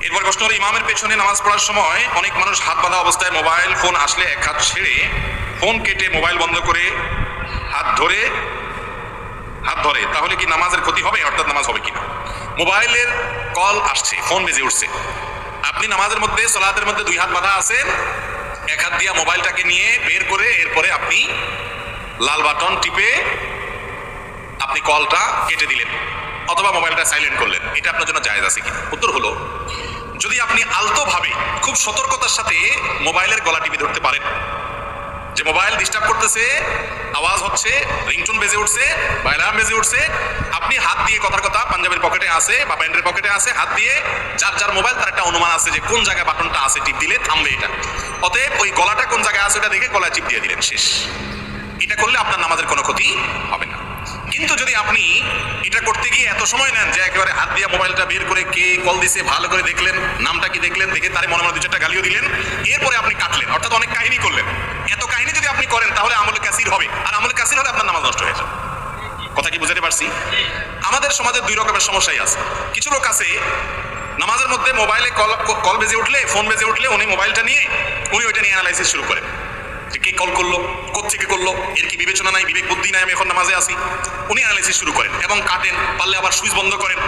এরপর প্রশ্ন হলো, ইমামের পেছনে নামাজ পড়ার সময় অনেক মানুষ হাত বাঁধা অবস্থায় মোবাইল ফোন আসলে এক হাত ছেড়ে ফোন কেটে মোবাইল বন্ধ করে হাত ধরে তাহলে কি নামাজের ক্ষতি হবে, অর্থাৎ নামাজ হবে কিনা? মোবাইলের কল আসছে, ফোন বেজে উঠছে, আপনি নামাজের মধ্যে সালাতের মধ্যে দুই হাত বাঁধা আছেন, এক হাত দিয়া মোবাইলটাকে নিয়ে বের করে এরপরে আপনি লাল বাটন টিপে আপনি কলটা কেটে দিলেন অথবা মোবাইলটা সাইলেন্ট করলেন, এটা আপনার জন্য জায়েজ আছে কিনা? উত্তর হলো, যদি আপনি আলতোভাবে খুব সতর্কতার সাথে মোবাইলের গলা টিপে ধরতে পারেন, যে মোবাইল ডিস্টার্ব করতেছে, আওয়াজ হচ্ছে, রিংটোন বেজে উঠছে বা অ্যালার্ম বেজে উঠছে, আপনি হাত দিয়ে কথার কথা পাঞ্জাবের পকেটে আছে বা প্যান্টের পকেটে আছে, হাত দিয়ে যার যার মোবাইল তার একটা অনুমান আছে যে কোন জায়গায় বাটনটা আছে, টিপ দিলে থামবে এটা, অতএব ওই গলাটা কোন জায়গায় আছে ওটা দেখে গলায় টিপ দিয়ে দিলেন, শেষ। এটা করলে আপনার নামাজের কোনো ক্ষতি হবে না। কিন্তু যদি আপনি এটা করতে গিয়ে এত সময় নেন যে একেবারে হাত দিয়ে মোবাইলটা বের করে কে কল দিছে ভালো করে দেখলেন, নামটা কি দেখলেন, দেখে তারে মনে মনে দু চারটা গালিও দিলেন, এরপরে আপনি কাটলেন, অর্থাৎ অনেক কাহিনী করলেন, এত কাহিনী যদি আপনি করেন তাহলে আমলে কাসির হবে, আর আমলে কাসির হলে আপনার নামাজ নষ্ট হয়ে যাবে। কথা কি বুঝাতে পারছি? আমাদের সমাজে দুই রকমের সমস্যাই আছে। কিছু লোক আছে নামাজের মধ্যে মোবাইলে কল বেজে উঠলে, ফোন বেজে উঠলে উনি মোবাইলটা নিয়ে ওইটা নিয়ে অ্যানালাইসিস শুরু করেন, কে কল করলো, কোত্থেকে করলো, এর কি বিবেচনা নাই, বিবেক বুদ্ধি নাই, আমি এখন নামাজে আসি, উনি অ্যানালাইসিস শুরু করেন এবং কাটেন, পারলে আবার সুইচ বন্ধ করেন,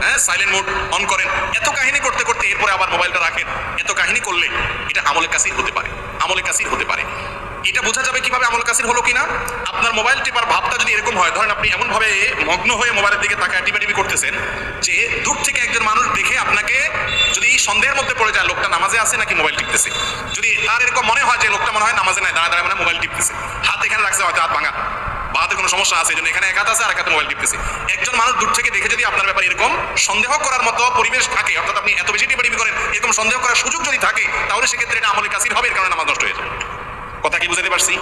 হ্যাঁ সাইলেন্ট মোড অন করেন, এত কাহিনী করতে করতে এরপরে আবার মোবাইলটা রাখেন। এত কাহিনী করলে এটা আমলে কাসির হতে পারে, আমলে কাসির হতে পারে। এটা বোঝা যাবে কিভাবে আমল কাসির হলো কিনা? আপনার মোবাইল টিপার ভাবটা যদি এরকম হয়, ধরেন আপনি এমন ভাবে মগ্ন হয়ে মোবাইলের দিকে তাকায় টিপাটিপি করতেছেন যে দূর থেকে একজন মানুষ দেখে আপনাকে যদি সন্দেহের মধ্যে পড়ে যায় লোকটা নামাজে আছে নাকি মোবাইল টিপতেছে, যদি তার এরকম মনে হয় যে লোকটা মনে হয় নামাজে নাই, দাঁড়া দাঁড়া মানে মোবাইল টিপতেছে, হাত এখানে রাখছে, হয়তো হাত ভাঙা বা হাতে কোনো সমস্যা আছে, জন্য এখানে এক হাত আছে আর এক হাতে মোবাইল টিপতেছে, একজন মানুষ দূর থেকে দেখে যদি আপনার ব্যাপারে এরকম সন্দেহ করার মতো পরিবেশ থাকে, অর্থাৎ আপনি এত বেশি টিপাটিপি করেন, এরকম সন্দেহ করার সুযোগ যদি থাকে, তাহলে সেক্ষেত্রে এটা আমলে কাসির হবে, এর কারণে নামাজ নষ্ট হয়ে যাবে। কথা কি বুঝাতে পারছি?